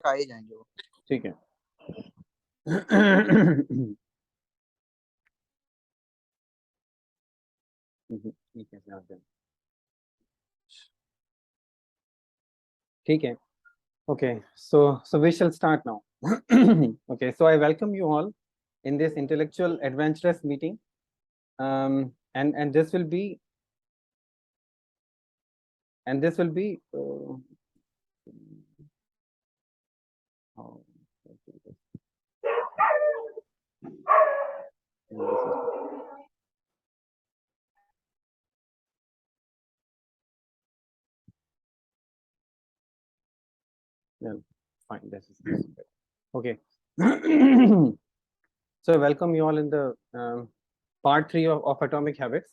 खा ही जाएंगे वो। ठीक है। ठीक है सर, ठीक है. Okay, so we shall start now. Okay, so I welcome you all in this intellectual adventurous meeting, and this will be oh, yeah, fine. This is okay. So I welcome you all in the part 3 of Atomic Habits.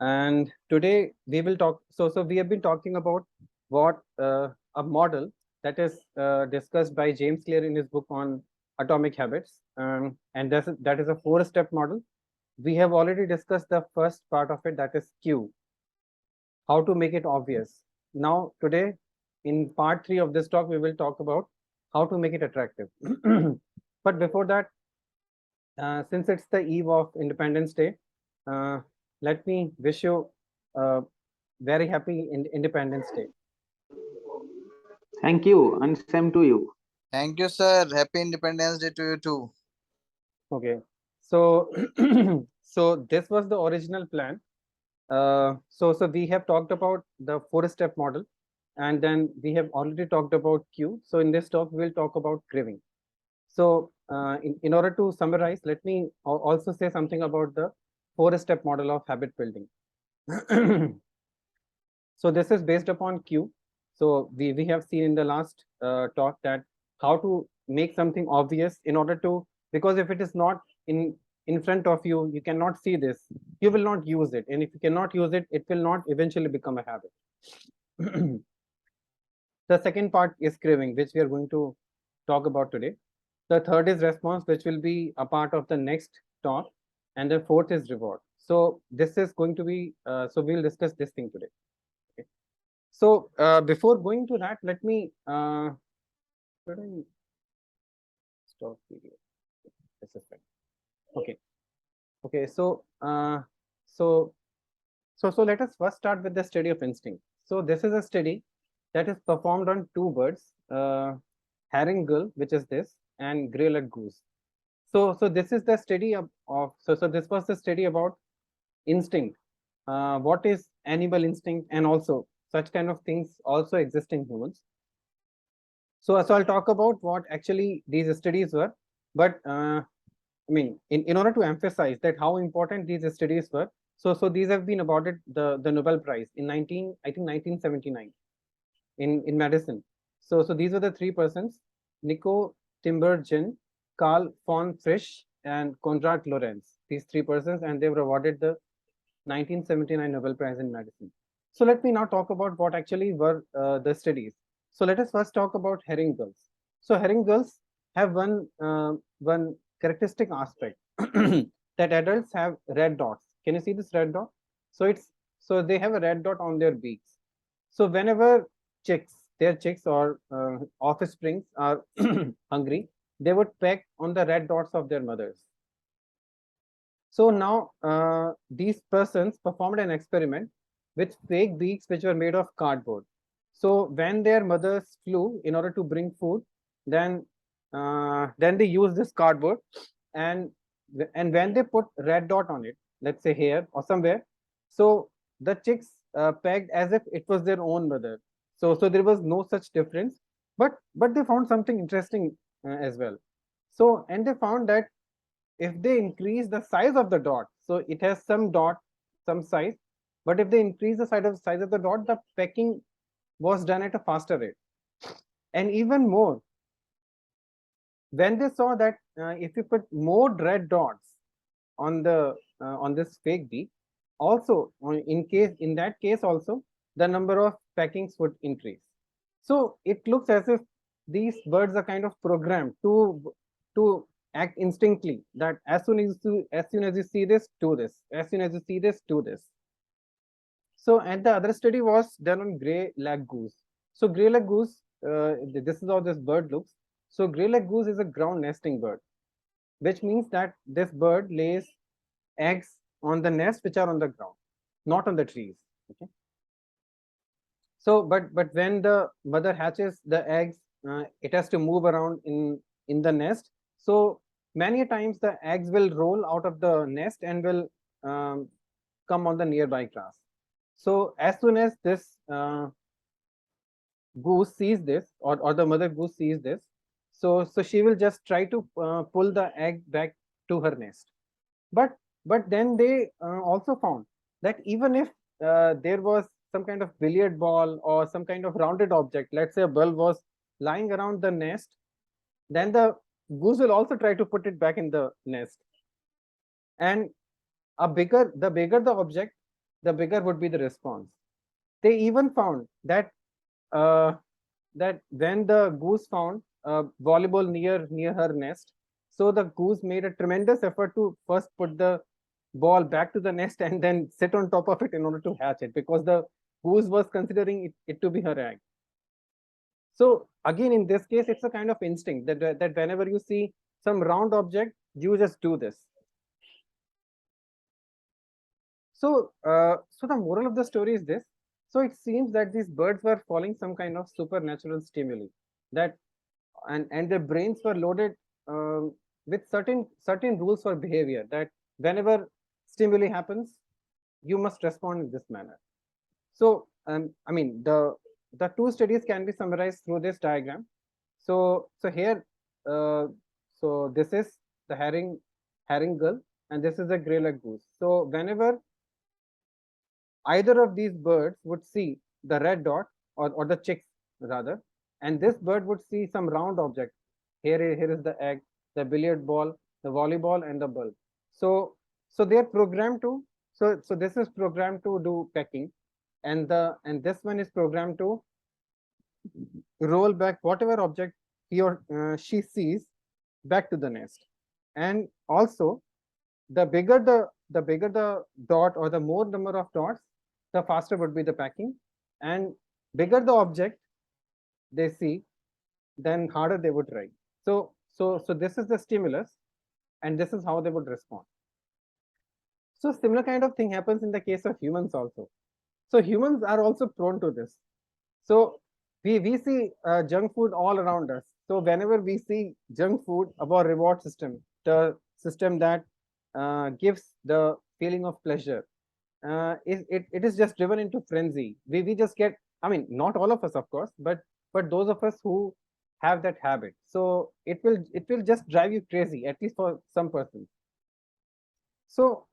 And today we will talk. So we have been talking about what a model that is discussed by James Clear in his book on atomic habits, and that is a 4-step model. We have already discussed the first part of it, that is Q, how to make it obvious. Now today, in part 3 of this talk, we will talk about how to make it attractive. But before that, since it's the eve of Independence Day, uh, let me wish you a very happy Independence Day. Thank you, and same to you. Thank you sir, happy independence day to you too. Okay, so so this was the original plan. So we have talked about the 4-step model, and then we have already talked about Q. So in this talk, we'll talk about craving. So in order to summarize, let me also say something about the 4-step model of habit building. So this is based upon Q. So we have seen in the last talk that how to make something obvious in order to, because if it is not in front of you, you cannot see this, you will not use it, and if you cannot use it, it will not eventually become a habit. The second part is craving, which we are going to talk about today. The third is response, which will be a part of the next talk, and the fourth is reward. So this is going to be so we'll discuss this thing today. Okay. So before going to that, let me should I stop video? This is fine. Okay. Okay. So let us first start with the study of instinct. So this is a study that is performed on two birds, herring gull, which is this, and grey-legged goose. So this is the study so this was the study about instinct. What is animal instinct, and also such kind of things also exist in humans. So I'll talk about what actually these studies were, but I mean, in order to emphasize that how important these studies were, so these have been awarded the Nobel Prize in 1979 in medicine. So these were the three persons: Nico Timbergen, Carl von Frisch, and Konrad Lorenz. These three persons, and they were awarded the 1979 Nobel Prize in medicine. So let me now talk about what actually were the studies. So let us first talk about herring gulls. So herring gulls have one characteristic aspect that adults have red dots. Can you see this red dot? So they have a red dot on their beaks. So whenever their chicks or offsprings are hungry, they would peck on the red dots of their mothers. So now these persons performed an experiment with fake beaks which were made of cardboard. So when their mothers flew in order to bring food, then they used this cardboard, and when they put red dot on it, let's say here or somewhere, so the chicks pegged as if it was their own mother. So there was no such difference, but they found something interesting as well. So and they found that if they increase the size of the dot, so it has some dot, some size, but if they increase the size of the dot, the pecking was done at a faster rate. And even more, when they saw that if you put more red dots on this fake beak, also in that case also the number of peckings would increase. So it looks as if these birds are kind of programmed to act instinctively, that as soon as you see this, do this, as soon as you see this, do this. So and the other study was done on grey lag goose. So grey lag goose, this is how this bird looks. So gray-legged goose is a ground nesting bird, which means that this bird lays eggs on the nest which are on the ground, not on the trees. Okay. So, but when the mother hatches the eggs, it has to move around in the nest. So many times the eggs will roll out of the nest and will come on the nearby grass. So as soon as this goose sees this, or the mother goose sees this, so she will just try to pull the egg back to her nest. But then they also found that even if there was some kind of billiard ball or some kind of rounded object, let's say a ball was lying around the nest, then the goose will also try to put it back in the nest. And the bigger the object, the bigger would be the response. They even found that uh, that when the goose found a volleyball near her nest, so the goose made a tremendous effort to first put the ball back to the nest and then sit on top of it in order to hatch it, because the goose was considering it to be her egg. So again, in this case, it's a kind of instinct that whenever you see some round object, you just do this. So, so the moral of the story is this. So it seems that these birds were following some kind of supernatural stimuli, that and their brains were loaded with certain rules for behavior, that whenever stimuli happens, you must respond in this manner. So I mean, the two studies can be summarized through this diagram. So here, so this is the herring gull, and this is a grey-legged goose. So whenever either of these birds would see the red dot, or the chicks rather, and this bird would see some round object. Here is the egg, the billiard ball, the volleyball, and the bulb. So they are programmed to, so this is programmed to do pecking, and this one is programmed to roll back whatever object he or she sees back to the nest. And also, the bigger the dot, or the more number of dots, the faster would be the packing, and bigger the object they see, then harder they would try. So this is the stimulus, and this is how they would respond. So similar kind of thing happens in the case of humans also. So humans are also prone to this. So we see junk food all around us. So whenever we see junk food, our reward system, the system that gives the feeling of pleasure, it is just driven into frenzy. We just get, I mean, not all of us, of course, but those of us who have that habit. So it will just drive you crazy, at least for some persons. So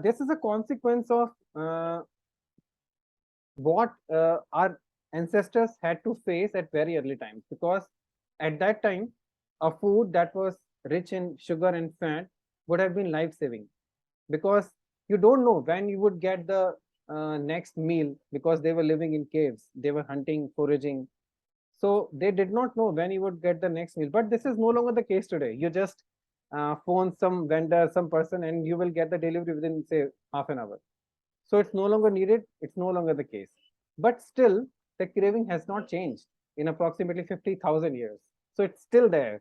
this is a consequence of what our ancestors had to face at very early times, because at that time a food that was rich in sugar and fat would have been life-saving, because you don't know when you would get the next meal, because they were living in caves, they were hunting, foraging, so they did not know when you would get the next meal. But this is no longer the case today. You just phone some vendor, some person, and you will get the delivery within, say, half an hour. So it's no longer needed, it's no longer the case. But still, the craving has not changed in approximately 50,000 years. So it's still there.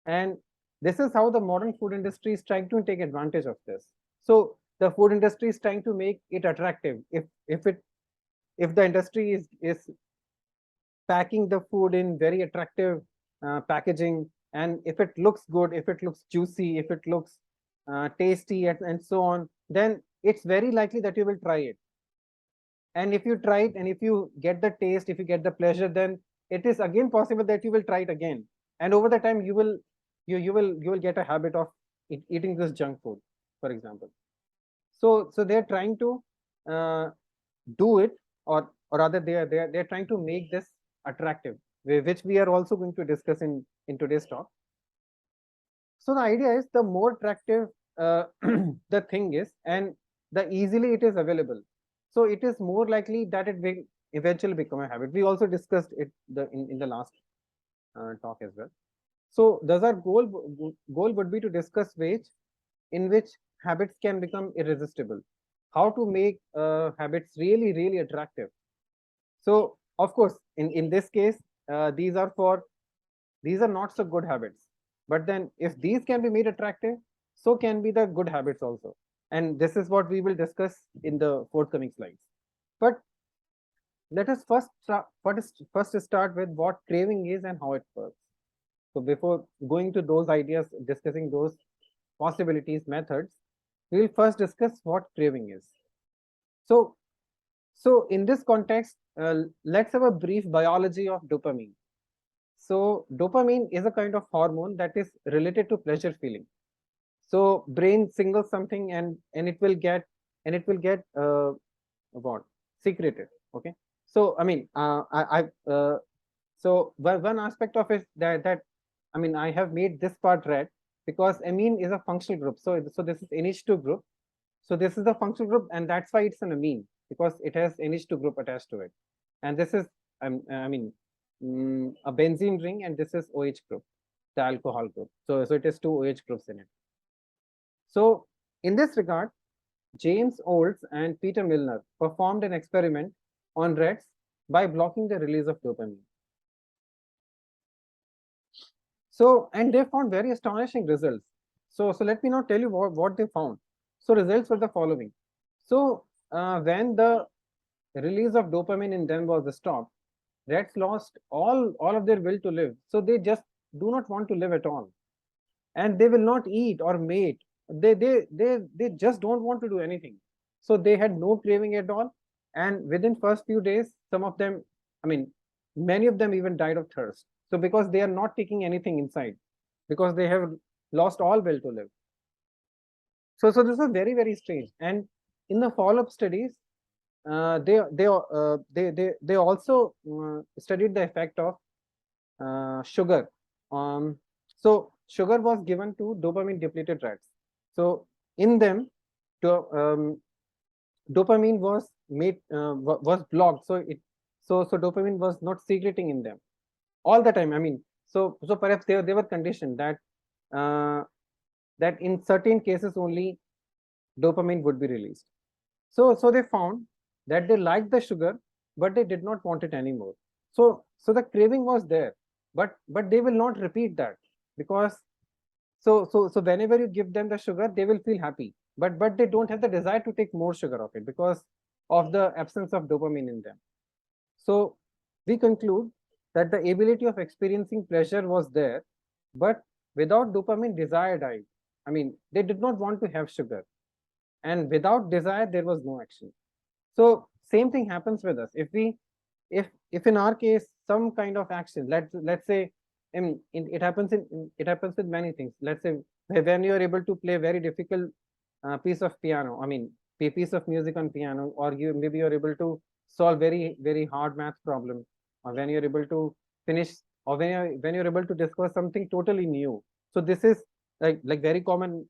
And this is how the modern food industry is trying to take advantage of this. So the food industry is trying to make it attractive. If the industry is packing the food in very attractive packaging, and if it looks good, if it looks juicy, if it looks tasty, and so on, then it's very likely that you will try it. And if you try it, and if you get the taste, if you get the pleasure, then it is again possible that you will try it again. And over the time, you will get a habit of eating this junk food, for example. So they're trying to do it, or rather they're trying to make this attractive, which we are also going to discuss in today's talk. So the idea is, the more attractive the thing is, and the easily it is available, so it is more likely that it will eventually become a habit. We also discussed it in the last talk as well. So thus our goal would be to discuss ways in which habits can become irresistible, how to make habits really attractive. So of course, in this case, these are not so good habits. But then if these can be made attractive, so can be the good habits also. And this is what we will discuss in the forthcoming slides. But let us first start with what craving is and how it works. So before going to those ideas, discussing those possibilities, methods, we will first discuss what craving is. So, in this context, let's have a brief biology of dopamine. So dopamine is a kind of hormone that is related to pleasure feeling. So brain singles something and it will get what secreted. Okay. So I mean, so one aspect of it that I mean, I have made this part red because amine is a functional group. So this is NH2 group. So this is the functional group, and that's why it's an amine, because it has NH2 group attached to it. And this is I mean a benzene ring, and this is OH group, the alcohol group. So it has two OH groups in it. So in this regard, James Olds and Peter Milner performed an experiment on rats by blocking the release of dopamine. So, and they found very astonishing results. So let me now tell you what they found. So results were the following. So when the release of dopamine in them was stopped, rats lost all of their will to live. So they just do not want to live at all, and they will not eat or mate. They just don't want to do anything. So they had no craving at all, and within first few days, some of them, I mean, many of them even died of thirst. So because they are not taking anything inside, because they have lost all will to live. So this was very strange. And in the follow-up studies, they also studied the effect of sugar. So sugar was given to dopamine depleted rats. So in them, dopamine was blocked. So dopamine was not secreting in them all the time. I mean, so perhaps they were conditioned that that in certain cases only dopamine would be released. So they found that they liked the sugar, but they did not want it anymore. So the craving was there, but they will not repeat that, because so whenever you give them the sugar, they will feel happy, but they don't have the desire to take more sugar of it because of the absence of dopamine in them. So we conclude that the ability of experiencing pleasure was there, but without dopamine, desire died. I mean, they did not want to have sugar, and without desire, there was no action. So same thing happens with us. If in our case some kind of action, let's say, it happens with many things. Let's say when you are able to play very difficult piece of piano, I mean piece of music on piano, or maybe you're able to solve very hard math problem, or when you're able to finish, or when you're able to discover something totally new. So this is like very common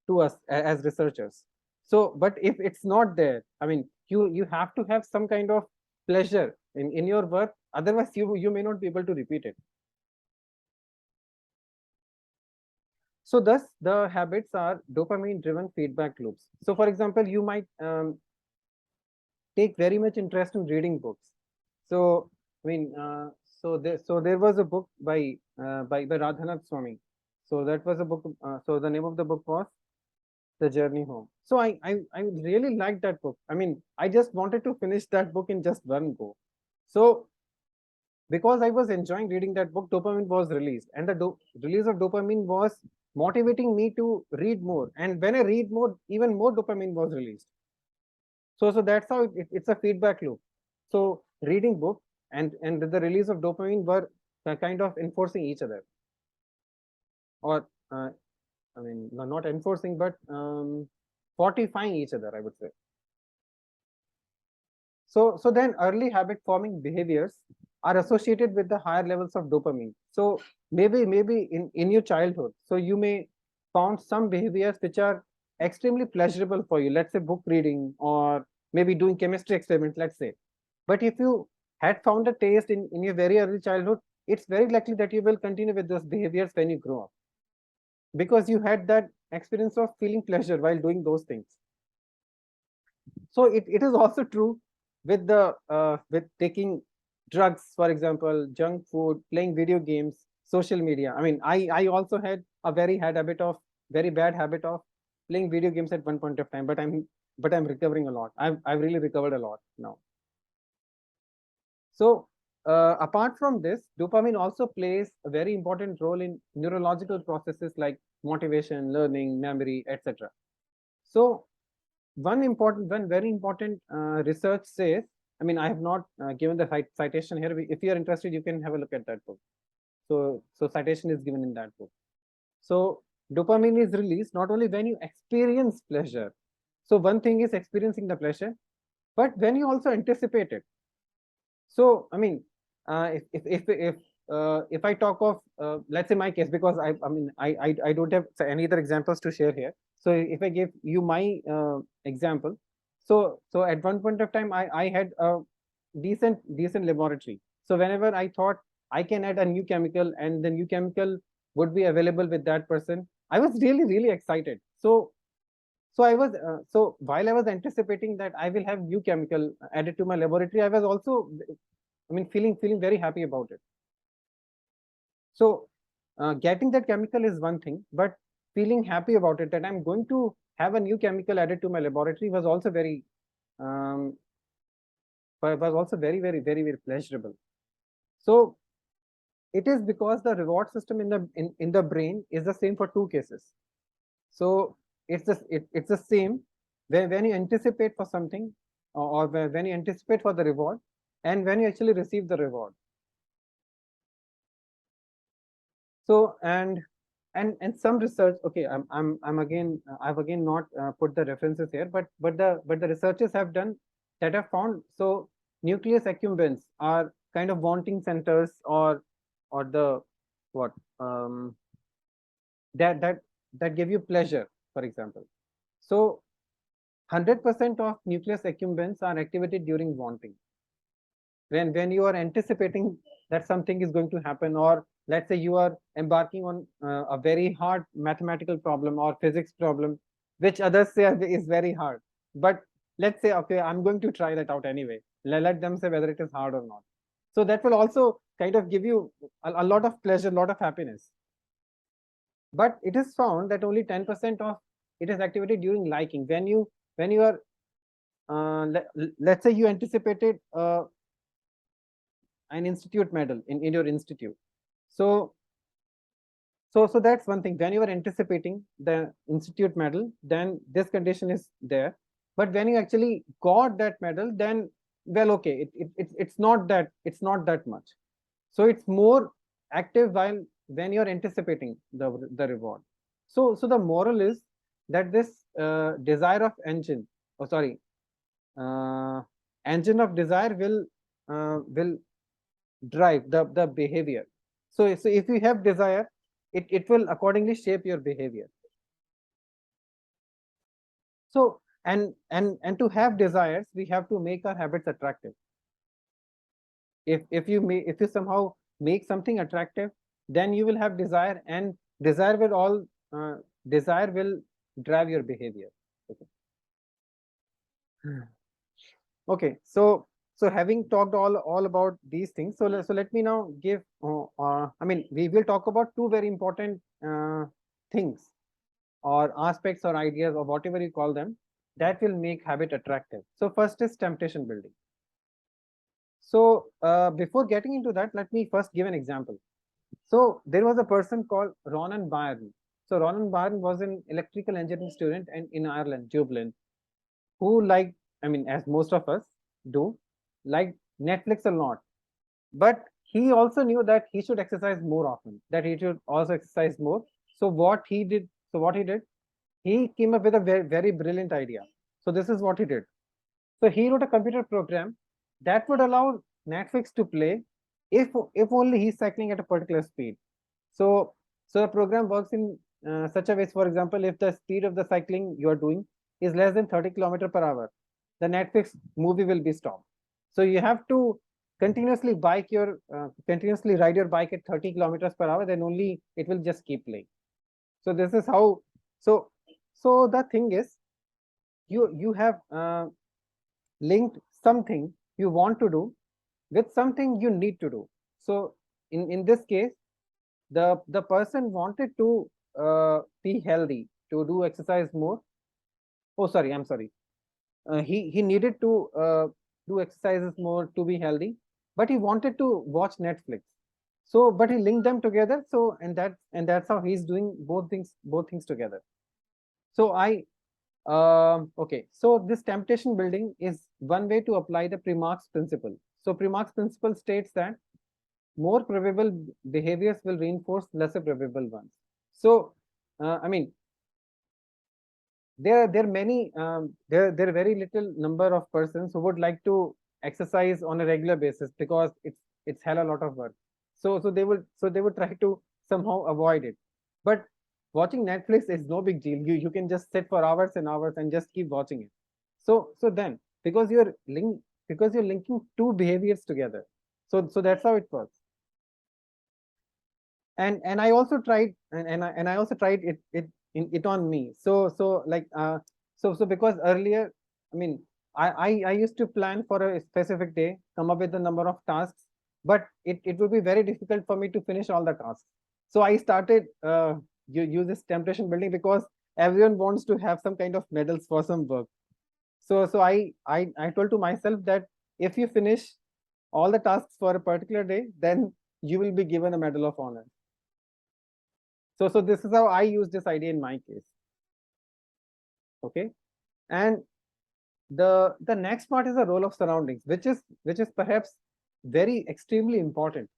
to us as researchers. So but if it's not there, I mean, you have to have some kind of pleasure in your work, otherwise you may not be able to repeat it. So thus the habits are dopamine driven feedback loops. So for example, you might take very much interest in reading books. So I mean, so there was a book by Radhanath Swami. So that was a book. So the name of the book was The Journey Home. So I really liked that book. I mean, I just wanted to finish that book in just one go. So because I was enjoying reading that book, dopamine was released, and the release of dopamine was motivating me to read more. And when I read more, even more dopamine was released. So that's how it's a feedback loop. So reading book and the release of dopamine were kind of enforcing each other, or I mean, not enforcing, but fortifying each other, I would say. So then early habit forming behaviors are associated with the higher levels of dopamine. So maybe in your childhood, so you may found some behaviors which are extremely pleasurable for you. Let's say book reading, or maybe doing chemistry experiments, let's say. But if you had found a taste in your very early childhood, it's very likely that you will continue with those behaviors when you grow up, because you had that experience of feeling pleasure while doing those things. So it is also true with the with taking drugs, for example, junk food, playing video games, social media. I mean, I also had a very bad habit of playing video games at one point of time, but I'm recovering a lot. I've really recovered a lot now. So apart from this, dopamine also plays a very important role in neurological processes like motivation, learning, memory, etc. So one very important research says, I mean, I have not given the citation here. If you are interested, you can have a look at that book. So citation is given in that book. So dopamine is released not only when you experience pleasure. So one thing is experiencing the pleasure, but when you also anticipate it. So I mean, if I talk of let's say my case, because I don't have any other examples to share here. So if I give you my example, so at one point of time I had a decent laboratory. So whenever I thought I can add a new chemical and the new chemical would be available with that person, I was really excited. So while I was anticipating that I will have new chemical added to my laboratory, I was also, I mean, feeling very happy about it. So getting that chemical is one thing, but feeling happy about it, that I'm going to have a new chemical added to my laboratory, was also very very pleasurable. So it is because the reward system in the brain is the same for two cases. So it's the same when you anticipate for something, or when you anticipate for the reward, and when you actually receive the reward. So and some research, okay, I'm again I've again not put the references here, but the researchers have done that have found, so nucleus accumbens are kind of wanting centers, or the what that give you pleasure, for example. So 100% of nucleus accumbens are activated during wanting. When you are anticipating that something is going to happen, or let's say you are embarking on a very hard mathematical problem or physics problem, which others say is very hard, but let's say, okay, I'm going to try that out anyway. Let them say whether it is hard or not. So that will also kind of give you a lot of pleasure, a lot of happiness. But it is found that only 10% of it is activated during liking. When you are let's say you anticipated an institute medal in your institute. So that's one thing. When you are anticipating the institute medal, then this condition is there. But when you actually got that medal, then, well, okay, it's not that much. So it's more active while when you're anticipating the reward. So the moral is that this desire of engine, oh sorry, engine of desire will drive the behavior. So if you have desire, it will accordingly shape your behavior. So and to have desires, we have to make our habits attractive. If you somehow make something attractive, then you will have desire, and desire will drive your behavior. Okay, so having talked all about these things, so let me now give I mean, we will talk about two very important things, or aspects, or ideas, or whatever you call them, that will make habit attractive. So first is temptation building. So before getting into that, let me first give an example. So there was a person called Ronan Byrne. So Ronan Byrne was an electrical engineering student in Ireland, Dublin, who liked, I mean, as most of us do, liked Netflix a lot. But he also knew that he should exercise more often, that he should also exercise more. So what he did, he came up with a very brilliant idea. So this is what he did. So he wrote a computer program that would allow Netflix to play if only he's cycling at a particular speed. So the program works in such a way, for example, if the speed of the cycling you are doing is less than 30 km per hour, the Netflix movie will be stopped. So you have to continuously ride your bike at 30 kilometers per hour, then only it will just keep playing. So this is how. So the thing is, you have linked something you want to do with something you need to do. So in this case, the person wanted to be healthy, to do exercise more. Oh, sorry, I'm sorry. He needed to do exercises more to be healthy, but he wanted to watch Netflix. So, but he linked them together. So, and that's how he's doing both things together. So okay. So this temptation building is one way to apply the Premark's principle. So Premark's principle states that more probable behaviors will reinforce lesser probable ones. So, I mean, there are many there are very little number of persons who would like to exercise on a regular basis because it's hell a lot of work. So they would try to somehow avoid it. But watching Netflix is no big deal. You can just sit for hours and hours and just keep watching it. So then, because you're linking two behaviors together, so that's how it works. And I also tried, and I also tried it on me. So because earlier, I mean, I used to plan for a specific day, come up with a number of tasks, but it would be very difficult for me to finish all the tasks. So I started use this temptation building because everyone wants to have some kind of medals for some work. So I told to myself that if you finish all the tasks for a particular day, then you will be given a medal of honor. So this is how I use this idea in my case. Okay. And the next part is the role of surroundings, which is perhaps very extremely important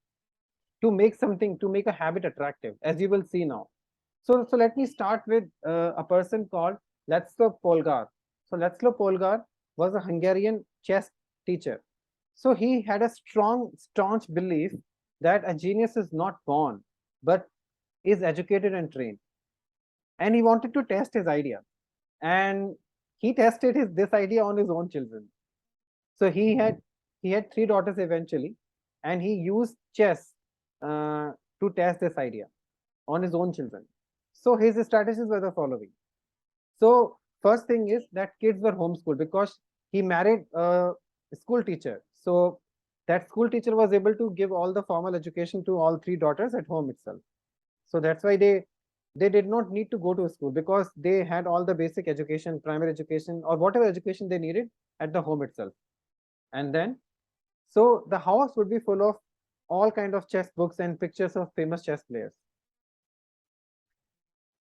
to make a habit attractive, as you will see now. So let me start with a person called Laszlo Polgar. So Laszlo Polgar was a Hungarian chess teacher. So he had a staunch belief that a genius is not born, but is educated and trained. And he wanted to test his idea. And he tested this idea on his own children. So he had three daughters eventually, and he used chess to test this idea on his own children. So his strategies were the following. So first thing is that kids were homeschooled because he married a school teacher. So that school teacher was able to give all the formal education to all three daughters at home itself. So that's why they did not need to go to a school because they had all the basic education, primary education, or whatever education they needed at the home itself. And then, so the house would be full of all kind of chess books and pictures of famous chess players.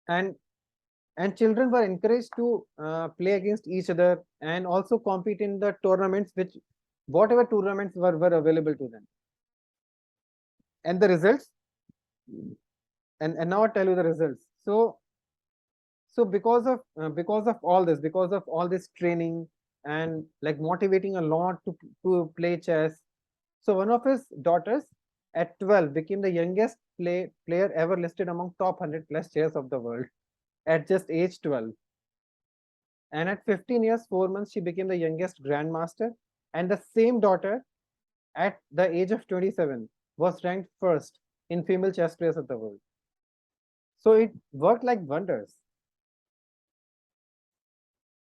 And children were encouraged to play against each other and also compete in the tournaments, which whatever tournaments were available to them. And the results, and now I'll tell you the results. So because of all this training and like motivating a lot to play chess, so one of his daughters at 12 became the youngest player ever listed among top 100 plus players of the world at just age 12. And at 15 years 4 months she became the youngest grandmaster, and the same daughter at the age of 27 was ranked first in female chess players of the world. So it worked like wonders.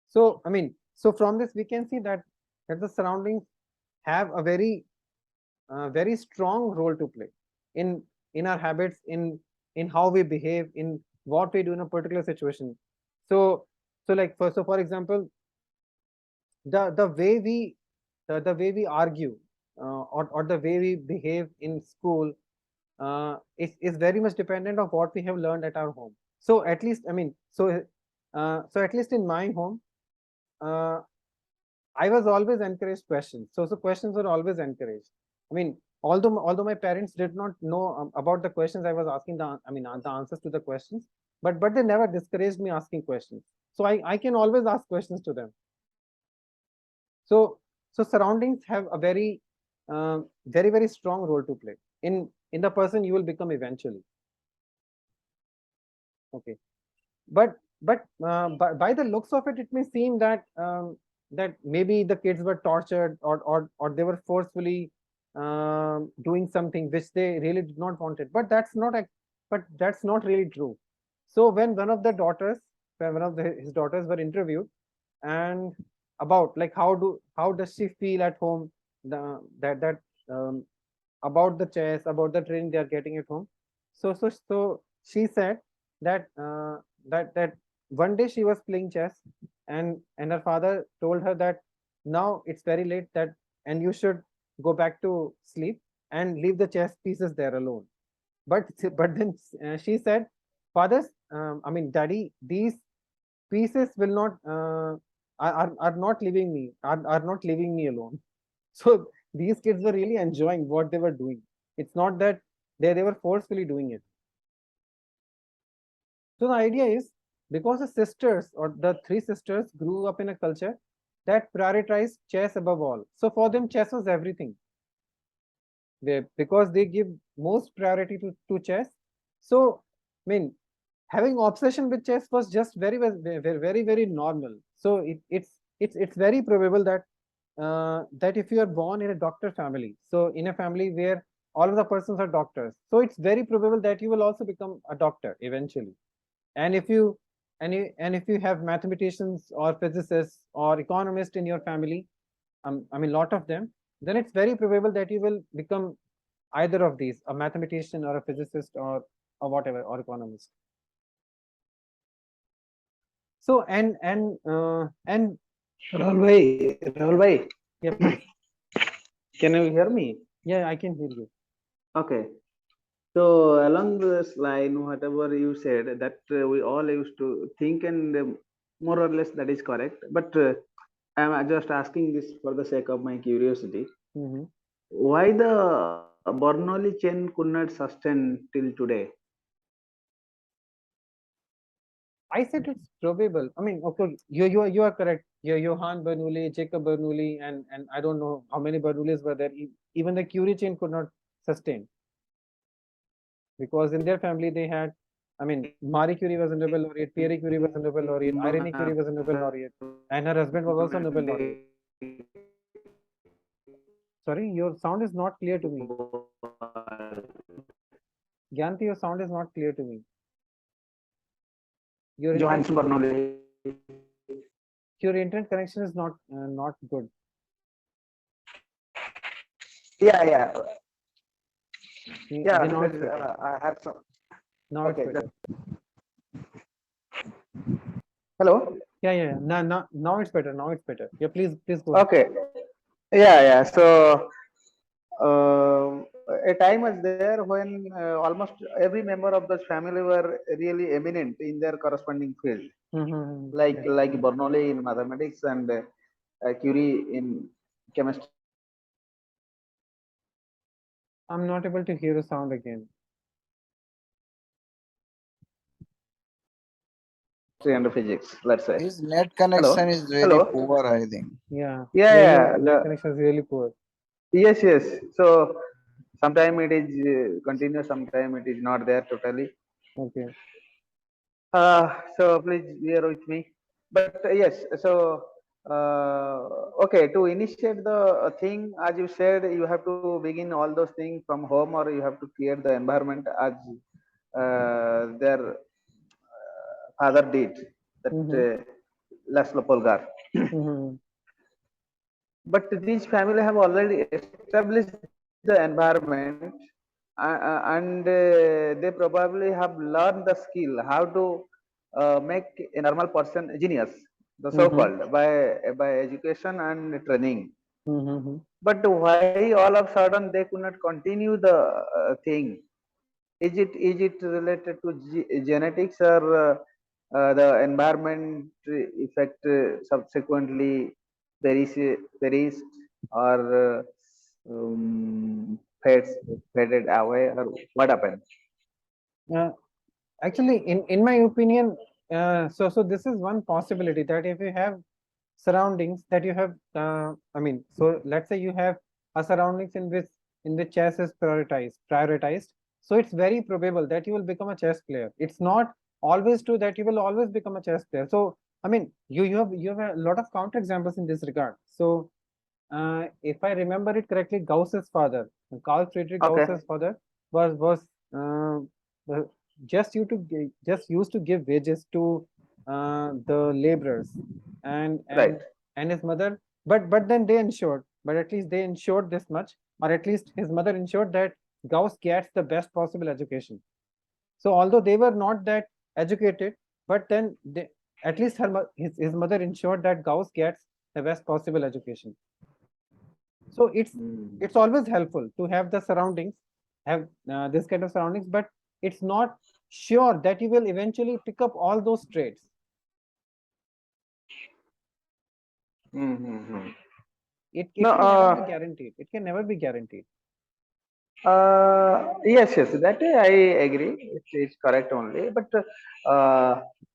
So I mean, so from this we can see that the surroundings have a very strong role to play in our habits, in how we behave, in what we do in a particular situation. So for example, the way we argue, or the way we behave in school is very much dependent of what we have learned at our home. So at least, I mean, so at least in my home, uh, I was always encouraged questions. So questions were always encouraged. I mean, although my parents did not know about the questions I was asking, the answers to the questions, but they never discouraged me asking questions. So I can always ask questions to them. So surroundings have a very strong role to play in the person you will become eventually. Okay, but by the looks of it, it may seem that maybe the kids were tortured, or they were forcefully doing something which they really did not want it. But that's not really true. So when one of his daughters were interviewed, and about like how does she feel at home, that um, about the chess, about the training they are getting at home. So she said that that one day she was playing chess, and her father told her that now it's very late, that and you should go back to sleep and leave the chess pieces there alone. But but then she said, fathers, I mean, daddy, these pieces will not are not leaving me, are not leaving me alone. So these kids were really enjoying what they were doing. It's not that they were forcefully doing it. So the idea is, because the sisters or the three sisters grew up in a culture that prioritized chess above all. So for them, chess was everything. Because they give most priority to chess. So, I mean, having obsession with chess was just very normal. So it's very probable that that if you are born in a doctor family, so in a family where all of the persons are doctors, so it's very probable that you will also become a doctor eventually. And if you and if you have mathematicians or physicists or economists in your family, I mean, lot of them, then it's very probable that you will become either of these, a mathematician or a physicist or whatever, or economist. So and Rahul bhai, yeah, please. can you hear me? Yeah, I can hear you. Okay. So along this line, whatever you said, that we all used to think, and more or less that is correct. But I'm just asking this for the sake of my curiosity. Mhm. Why the Bernoulli chain could not sustain till today? I said it's probable. I mean, okay, you are correct. Johann Bernoulli, Jacob Bernoulli, and I don't know how many Bernoullis were there. Even the Curie chain could not sustain, because in their family they had, I mean, Marie Curie was a Nobel laureate, Pierre Curie was a Nobel laureate, Irene Curie was a Nobel laureate, and her husband was also a Nobel laureate. Sorry, your sound is not clear to me. Gyanti, your sound is not clear to me. Your internet, Johannes Bernoulli. your internet connection is not good. Yeah, yeah, Yeah, now it's because better. I have some. Now it's Okay. better. Hello. Yeah. Now it's better. Now it's better. Yeah, please go ahead. Okay. Yeah, yeah. So a time was there when almost every member of the family were really eminent in their corresponding field, like Yeah. Bernoulli in mathematics and Curie in chemistry I'm not able to hear the sound again. and physics. Let's say. His net connection Hello. is very Hello. poor, I think. Yeah. Yeah, Your yeah. net connection is really poor. Yes, yes. So sometime it is continuous, sometime it is not there totally. Okay. So please bear with me. But yes, so okay, to initiate the thing, as you said, you have to begin all those things from home, or you have to create the environment as their father did, that Mm-hmm. Laszlo Polgar. Mm-hmm. But these family have already established the environment, and they probably have learned the skill how to make a normal person genius, the Mm-hmm. so-called by education and training. Mm-hmm. But why all of a sudden they could not continue the thing? Is it related to genetics, or the environment effect subsequently perished, or fades faded away, or what happened? Actually, in my opinion, so this is one possibility, that if you have surroundings that you have, I mean, so let's say you have a surroundings in which chess is prioritized. So it's very probable that you will become a chess player. It's not always true that you will always become a chess player. So I mean, you have a lot of counterexamples in this regard. So if I remember it correctly, Gauss's father, Carl Friedrich Okay, Gauss's father, was uh, just used to give wages to the laborers, and right. and and his mother. But then they ensured, but at least they ensured this much, or at least his mother ensured that Gauss gets the best possible education. So although they were not that educated, but then they, at least his mother ensured that Gauss gets the best possible education. So it's always helpful to have the surroundings, have this kind of surroundings, but it's not sure that you will eventually pick up all those traits. It No, can never be guaranteed. It can never be guaranteed. yes, yes, that I agree. It's correct only. But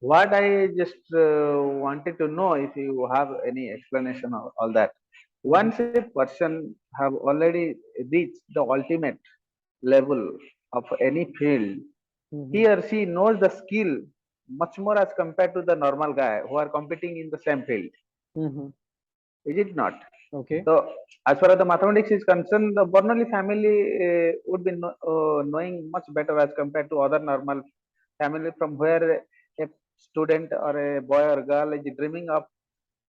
what I just wanted to know, if you have any explanation of all that. Once a person have already reached the ultimate level of any field, he or she knows the skill much more as compared to the normal guy who are competing in the same field. Is it not? Okay. So, as far as the mathematics is concerned, the Bernoulli family would be knowing much better as compared to other normal family, from where a student or a boy or girl is dreaming of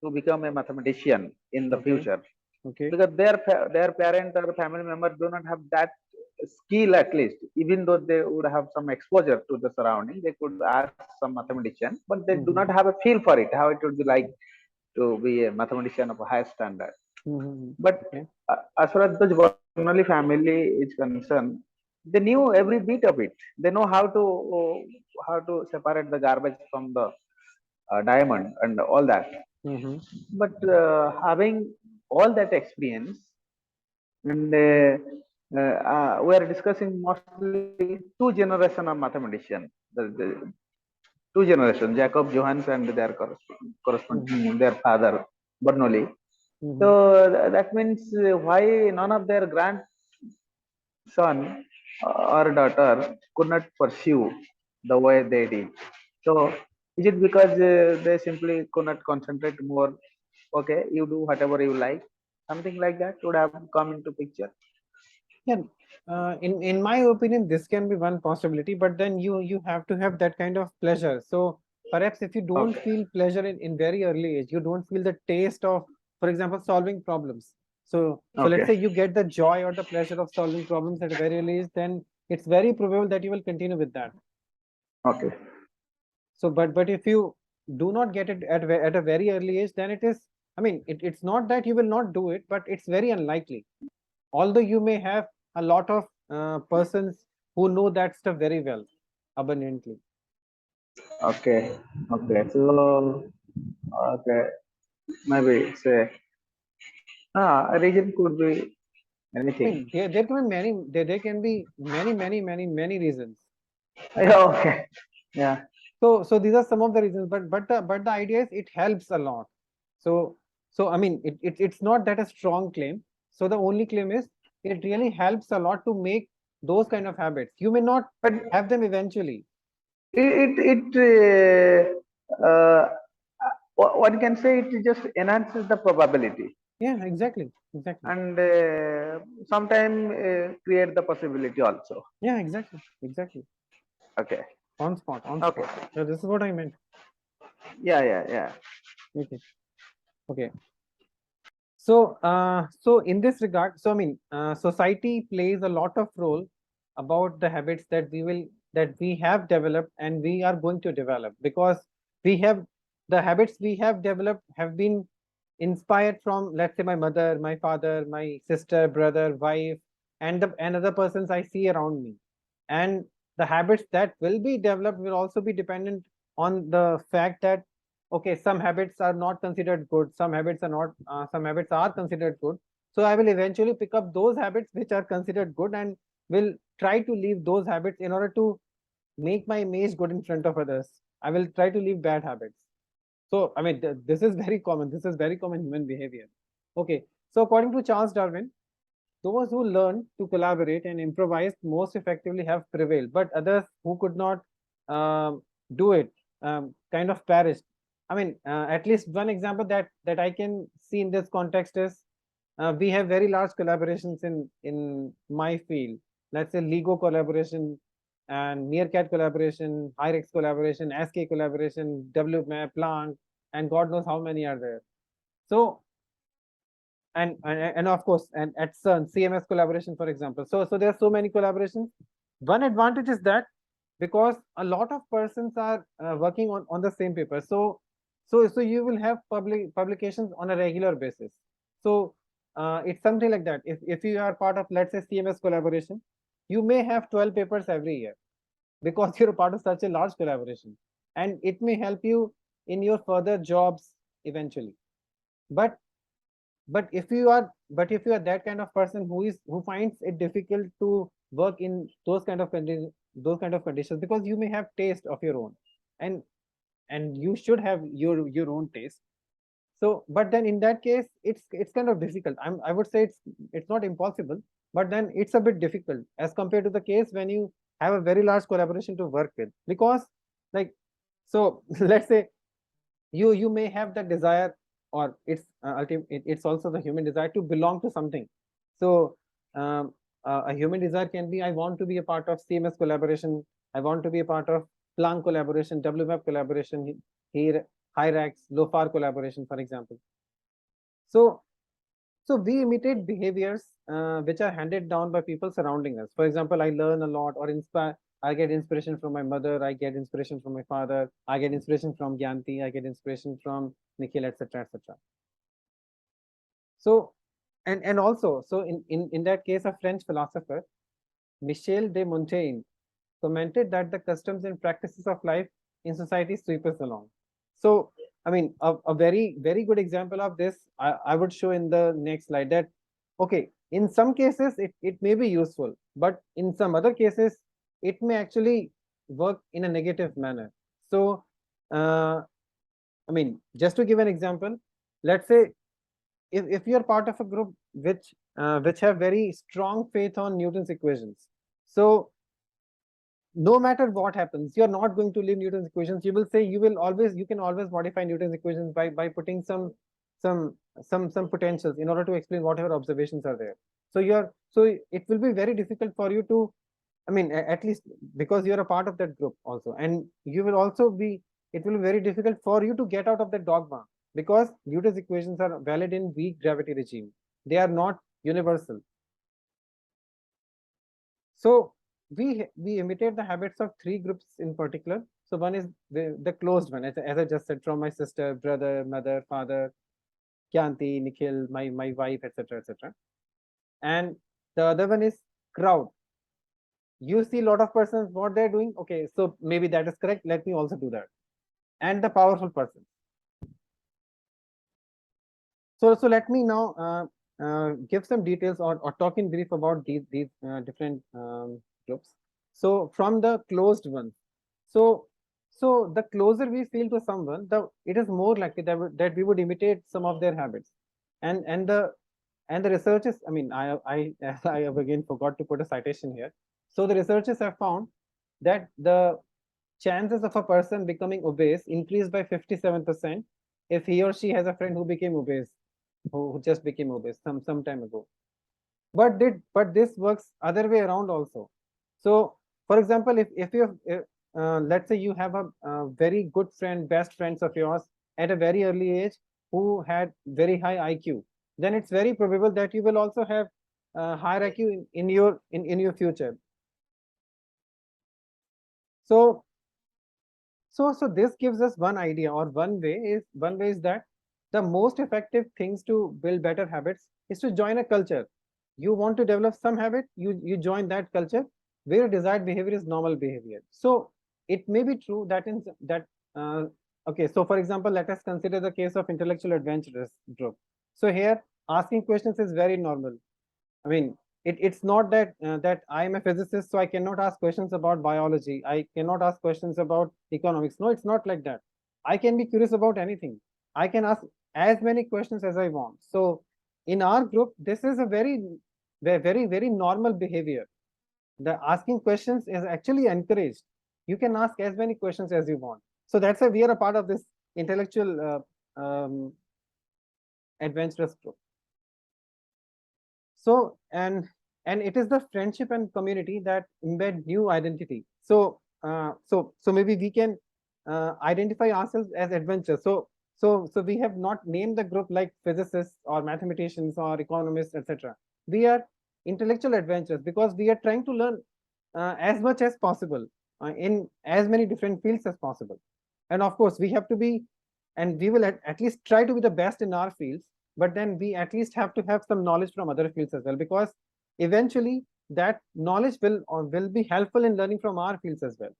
to become a mathematician in the future. Okay. Because their parent or family member do not have that skill, at least, even though they would have some exposure to the surrounding, they could ask some mathematician, but they do not have a feel for it, how it would be like to be a mathematician of a high standard. But as far as the Bernoulli family is concerned, they knew every bit of it. They know how to separate the garbage from the diamond and all that. But having all that experience, and we are discussing mostly two generation of mathematicians, the two generations, Jacob Johannes and their corresponding their father Bernoulli. So that means why none of their grandson or daughter could not pursue the way they did. So is it because they simply could not concentrate more? Okay, you do whatever you like. Something like that would have come into picture. Yeah, in my opinion, this can be one possibility, but then you have to have that kind of pleasure. So perhaps if you don't feel pleasure in very early age, you don't feel the taste of, for example, solving problems. So let's say you get the joy or the pleasure of solving problems at a very early age, then it's very probable that you will continue with that. Okay. So but if you do not get it at a very early age, then it is, I mean, it's not that you will not do it, but it's very unlikely. Although you may have a lot of persons who know that stuff very well, abundantly. Okay. Okay. So okay, maybe say a region could be I anything. mean, there can be there can be many reasons. Okay. Yeah. So these are some of the reasons, but the idea is it helps a lot. So I mean, it's not that a strong claim. So the only claim is it really helps a lot to make those kind of habits. You may not But have them eventually. One can say it just enhances the probability, Yeah, exactly. and sometimes create the possibility also. Yeah, exactly. Okay. On spot. Okay. So this is what I meant. Yeah. Okay. So in this regard, so I mean, society plays a lot of role about the habits that we have developed and we are going to develop, because we have the habits we have developed have been inspired from, let's say, my mother, my father, my sister, brother, wife, and other persons I see around me. And the habits that will be developed will also be dependent on the fact that, okay, some habits are not considered good, some habits are not, some habits are considered good. So I will eventually pick up those habits which are considered good and will try to leave those habits in order to make my image good in front of others. I will try to leave bad habits. So I mean, this is very common. This is very common human behavior. Okay, so according to Charles Darwin, those who learned to collaborate and improvise most effectively have prevailed, but others who could not do it kind of perished. I mean, at least one example that I can see in this context is we have very large collaborations in my field. Let's say LEGO collaboration and Meerkat collaboration, HYREX collaboration, SK collaboration, WMAP, Planck, and God knows how many are there. So and of course, and at CERN, CMS collaboration, for example. So there are so many collaborations. One advantage is that because a lot of persons are working on the same paper, so you will have publications on a regular basis. So it's something like that. If you are part of, let's say, CMS collaboration, you may have 12 papers every year because you're part of such a large collaboration, and it may help you in your further jobs eventually. But if you are that kind of person who finds it difficult to work in those kind of conditions, because you may have taste of your own, and you should have your own taste. So but then in that case, it's kind of difficult. I would say it's not impossible, but then it's a bit difficult as compared to the case when you have a very large collaboration to work with. Because, like, so let's say you may have that desire, or it's also the human desire to belong to something. So a human desire can be, I want to be a part of CMS collaboration, I want to be a part of Planck collaboration, WMAP collaboration, here HIRAX, LOFAR collaboration, for example. So we imitate behaviors which are handed down by people surrounding us. For example, I learn a lot or inspire. I get inspiration from my mother. I get inspiration from my father. I get inspiration from Gyanti. I get inspiration from Nikhil, etc., etc. So, and also, so in that case, a French philosopher, Michel de Montaigne, commented that the customs and practices of life in society sweep us along. So, I mean, a very, very good example of this, I would show in the next slide, that, okay, in some cases, it may be useful, but in some other cases, it may actually work in a negative manner. So, I mean, just to give an example, let's say if you're part of a group which have very strong faith on Newton's equations, so no matter what happens, you're not going to leave Newton's equations. You will say you can always modify Newton's equations by putting some potentials in order to explain whatever observations are there. So it will be very difficult for you to, I mean, at least because you're a part of that group also, and you will also be, it will be very difficult for you to get out of that dogma, because Newton's equations are valid in weak gravity regime. They are not universal. So we imitate the habits of three groups in particular. So one is the closed one, as I just said, from my sister, brother, mother, father, Kyanti, Nikhil, my wife, etc., etc. And the other one is crowd. You see a lot of persons, what they're doing. Okay, so maybe that is correct. Let me also do that. And the powerful person. So let me now give some details or talk in brief about these different groups. So from the closed ones, so the closer we feel to someone, it is more likely that we would imitate some of their habits. And the researchers, I mean, I have again forgot to put a citation here. So the researchers have found that the chances of a person becoming obese increase by 57% if he or she has a friend who became obese, who just became obese some time ago. But this works other way around also. So, for example, if you let's say you have a very good friend, best friends of yours at a very early age who had very high IQ, then it's very probable that you will also have higher IQ in your future. So this gives us one idea, or one way is that the most effective things to build better habits is to join a culture. You want to develop some habit, you join that culture where desired behavior is normal behavior. So it may be true that okay, so for example, let us consider the case of intellectual adventurous group. So here asking questions is very normal. I mean, it's not that that I am a physicist, so I cannot ask questions about biology. I cannot ask questions about economics. No, it's not like that. I can be curious about anything. I can ask as many questions as I want. So in our group, this is a very, very normal behavior. The asking questions is actually encouraged. You can ask as many questions as you want. So that's why we are a part of this intellectual adventurous group. So and it is the friendship and community that embed new identity. So so maybe we can identify ourselves as adventurous. So So we have not named the group like physicists or mathematicians or economists, etc. We are intellectual adventurers because we are trying to learn as much as possible in as many different fields as possible. And of course, we have to be, and we will at least try to be the best in our fields, but then we at least have to have some knowledge from other fields as well, because eventually that knowledge will be helpful in learning from our fields as well.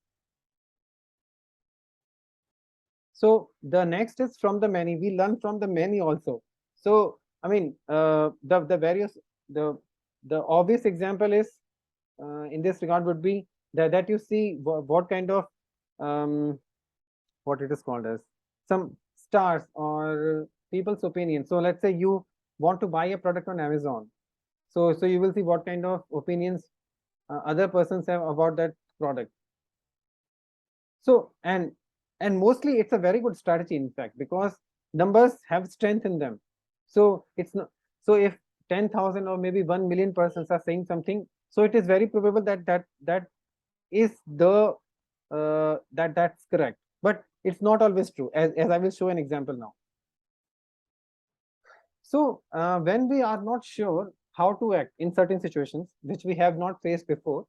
So the next is from the many. We learn from the many also. So I mean, the obvious example is in this regard would be that you see what kind of what it is called as some stars or people's opinion. So let's say you want to buy a product on Amazon. So you will see what kind of opinions other persons have about that product. So and mostly it's a very good strategy, in fact, because numbers have strength in them. So it's not, so if 10,000 or maybe 1 million persons are saying something, so it is very probable that is the that's correct, but it's not always true, as I will show an example now. So when we are not sure how to act in certain situations which we have not faced before,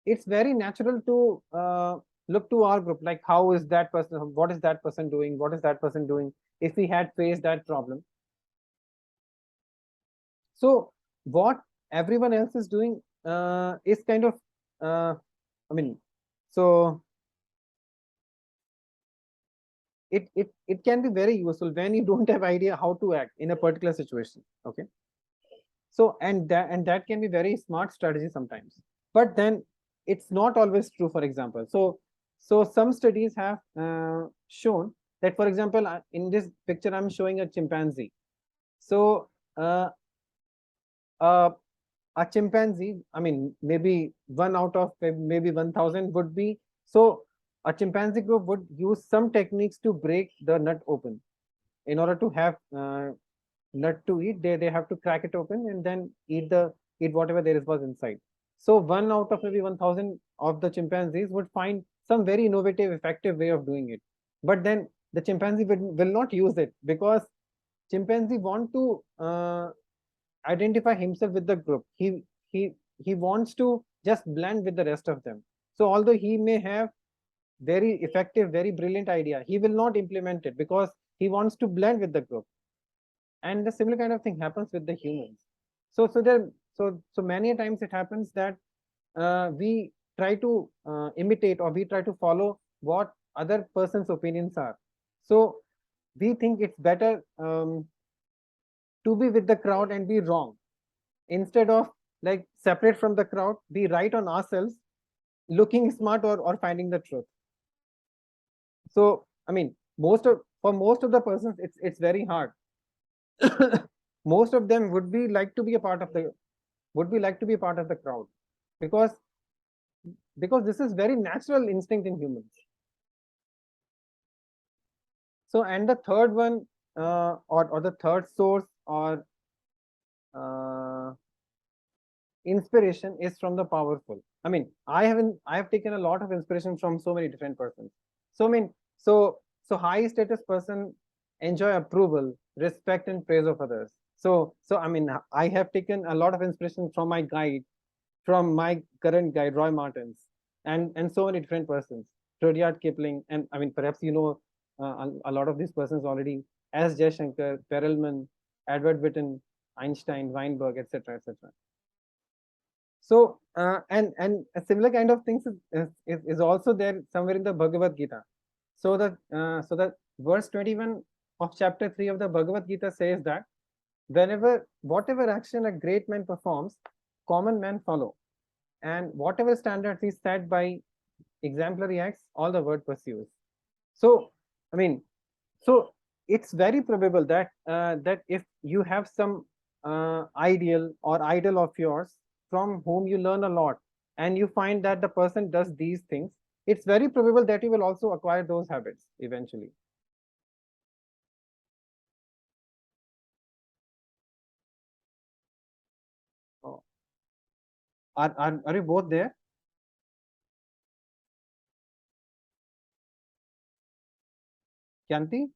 it's very natural to look to our group, like how is that person, what is that person doing, what is that person doing if we had faced that problem. So what everyone else is doing is kind of I mean, so it can be very useful when you don't have idea how to act in a particular situation. Okay, so and that can be very smart strategy sometimes, but then it's not always true. For example, so some studies have shown that, for example, in this picture I'm showing a chimpanzee. So a chimpanzee, I mean, maybe 1 out of maybe 1,000 would be, so a chimpanzee group would use some techniques to break the nut open. In order to have nut to eat, they have to crack it open and then eat whatever there was inside. So 1 out of maybe 1,000 of the chimpanzees would find some very innovative, effective way of doing it. But then the chimpanzee will not use it, because chimpanzee want to identify himself with the group. He wants to just blend with the rest of them. So although he may have very effective, very brilliant idea, he will not implement it because he wants to blend with the group. And the similar kind of thing happens with the humans. So many times it happens that we try to imitate, or we try to follow what other person's opinions are. So we think it's better to be with the crowd and be wrong, instead of like separate from the crowd, be right on ourselves, looking smart or finding the truth. So I mean, for most of the persons it's very hard. Most of them would be like to be a part of the crowd, because this is very natural instinct in humans. So and the third one or the third source or inspiration is from the powerful. I mean, I have taken a lot of inspiration from so many different persons. So I mean, so high status person enjoy approval, respect and praise of others. So I mean, I have taken a lot of inspiration from my guide, from my current guide, Roy Martins, and so many different persons, Rudyard Kipling, and I mean, perhaps you know a lot of these persons already, as Jaishankar, Perelman, Edward Witten, Einstein, Weinberg, etc., etc. So and a similar kind of things is also there somewhere in the Bhagavad Gita. So that verse 21 of chapter 3 of the Bhagavad Gita says that whatever action a great man performs, common men follow, and whatever standards is set by exemplary acts, all the world pursues. So I mean, so it's very probable that that if you have some ideal or idol of yours from whom you learn a lot, and you find that the person does these things, it's very probable that you will also acquire those habits eventually. Oh. Are you both there? Kyanti?